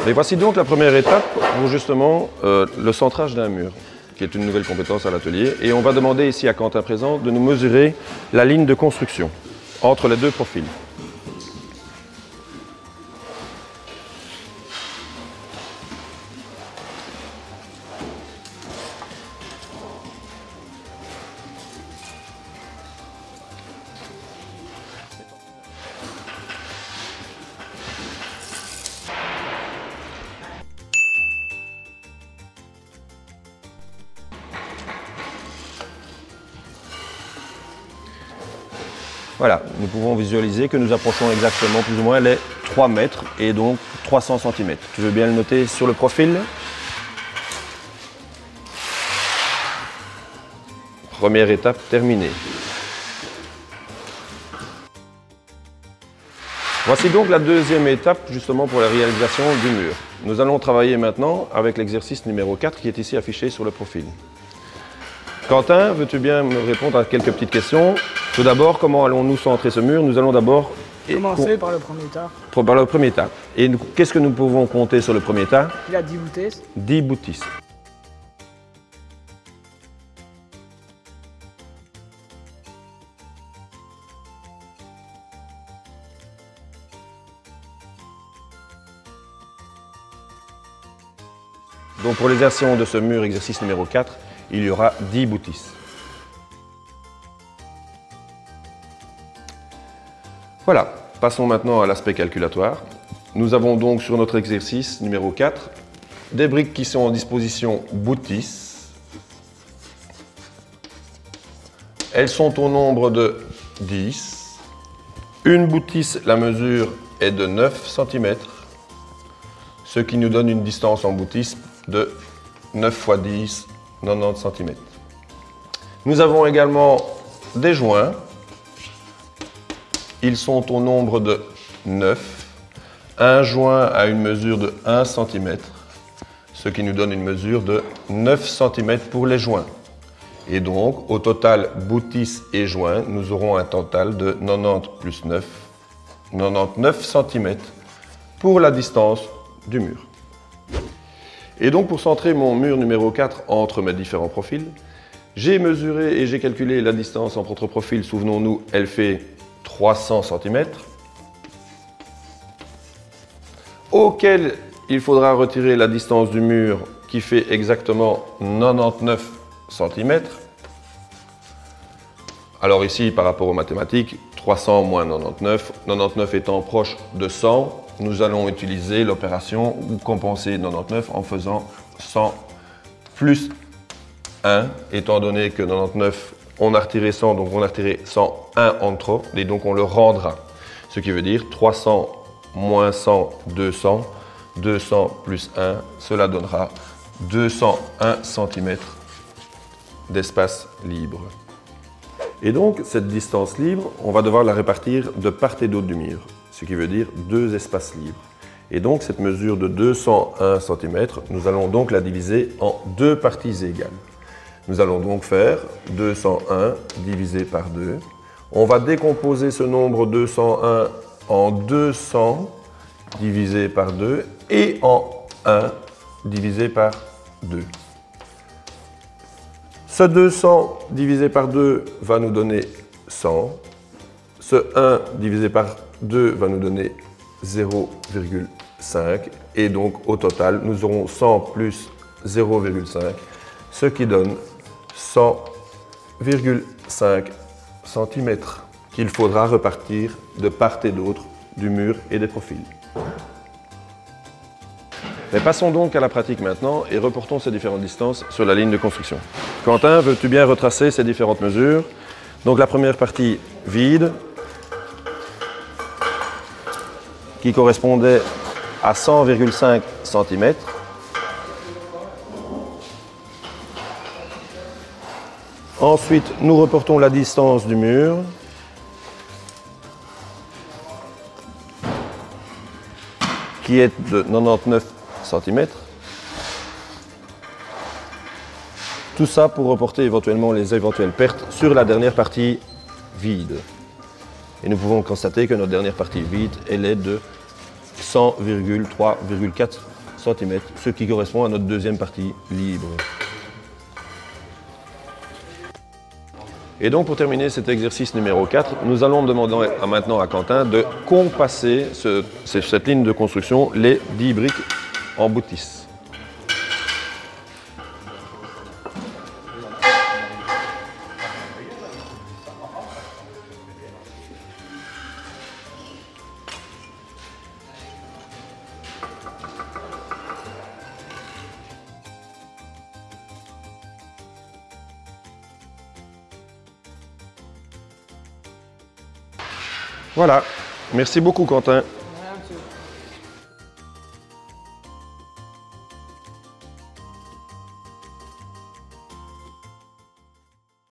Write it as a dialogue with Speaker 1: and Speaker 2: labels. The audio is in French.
Speaker 1: Et voici donc la première étape pour justement le centrage d'un mur, qui est une nouvelle compétence à l'atelier. Et on va demander ici à Quentin présent de nous mesurer la ligne de construction entre les deux profils. Voilà, nous pouvons visualiser que nous approchons exactement plus ou moins les 3 mètres et donc 300 cm. Tu veux bien le noter sur le profil? Première étape terminée. Voici donc la deuxième étape justement pour la réalisation du mur. Nous allons travailler maintenant avec l'exercice numéro 4 qui est ici affiché sur le profil. Quentin, veux-tu bien me répondre à quelques petites questions? Tout d'abord, comment allons-nous centrer ce mur? Nous allons d'abord
Speaker 2: commencer par le premier tas.
Speaker 1: Par le premier tas. Et qu'est-ce que nous pouvons compter sur le premier tas?
Speaker 2: Il a 10 boutisses.
Speaker 1: 10 boutisses. Donc pour l'exercice de ce mur, exercice numéro 4, il y aura 10 boutisses. Voilà, passons maintenant à l'aspect calculatoire. Nous avons donc sur notre exercice numéro 4 des briques qui sont en disposition boutisses. Elles sont au nombre de 10. Une boutisse, la mesure est de 9 cm, ce qui nous donne une distance en boutisse de 9 x 10, 90 cm. Nous avons également des joints. Ils sont au nombre de 9. Un joint a une mesure de 1 cm, ce qui nous donne une mesure de 9 cm pour les joints. Et donc, au total, boutisse et joint, nous aurons un total de 90 plus 9, 99 cm pour la distance du mur. Et donc, pour centrer mon mur numéro 4 entre mes différents profils, j'ai mesuré et j'ai calculé la distance entre profils. Souvenons-nous, elle fait 300 cm, auquel il faudra retirer la distance du mur qui fait exactement 99 cm. Alors ici, par rapport aux mathématiques, 300 moins 99, 99 étant proche de 100, nous allons utiliser l'opération ou compenser 99 en faisant 100 plus 1, étant donné que 99, on a retiré 100, donc on a retiré 101 en trop, et donc on le rendra. Ce qui veut dire 300 moins 100, 200, 200 plus 1, cela donnera 201 cm d'espace libre. Et donc, cette distance libre, on va devoir la répartir de part et d'autre du mur, ce qui veut dire 2 espaces libres. Et donc, cette mesure de 201 cm, nous allons donc la diviser en 2 parties égales. Nous allons donc faire 201 divisé par 2. On va décomposer ce nombre 201 en 200 divisé par 2 et en 1 divisé par 2. Ce 200 divisé par 2 va nous donner 100. Ce 1 divisé par 2 va nous donner 0,5. Et donc au total, nous aurons 100 plus 0,5, ce qui donne 100,5 cm qu'il faudra repartir de part et d'autre du mur et des profils. Mais passons donc à la pratique maintenant et reportons ces différentes distances sur la ligne de construction. Quentin, veux-tu bien retracer ces différentes mesures? Donc la première partie vide, qui correspondait à 100,5 cm. Ensuite, nous reportons la distance du mur. Qui est de 99 cm. Tout ça pour reporter éventuellement les éventuelles pertes sur la dernière partie vide. Et nous pouvons constater que notre dernière partie vide, elle est de 100,3,4 cm, ce qui correspond à notre deuxième partie libre. Et donc pour terminer cet exercice numéro 4, nous allons demander maintenant à Quentin de compasser cette ligne de construction, les 10 briques en bout de 10. Voilà, merci beaucoup Quentin.